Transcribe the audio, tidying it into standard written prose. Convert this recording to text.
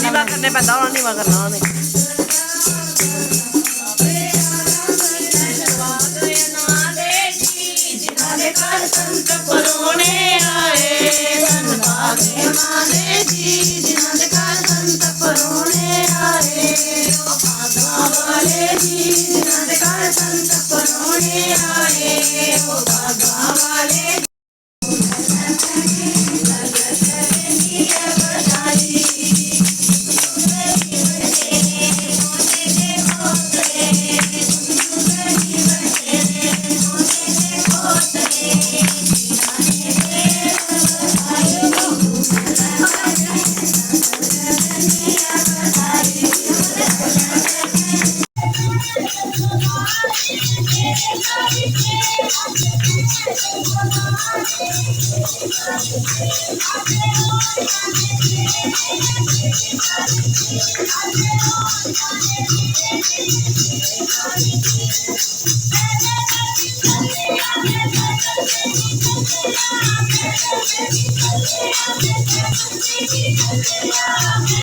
नीवा करने पैंदा होना नीवा करना उन्हें संत परोने आए भागे माने जी जिन्हां दे घर संत परोने आए भागा वाले जी जिन्हां दे घर संत परोने आए भागा वाले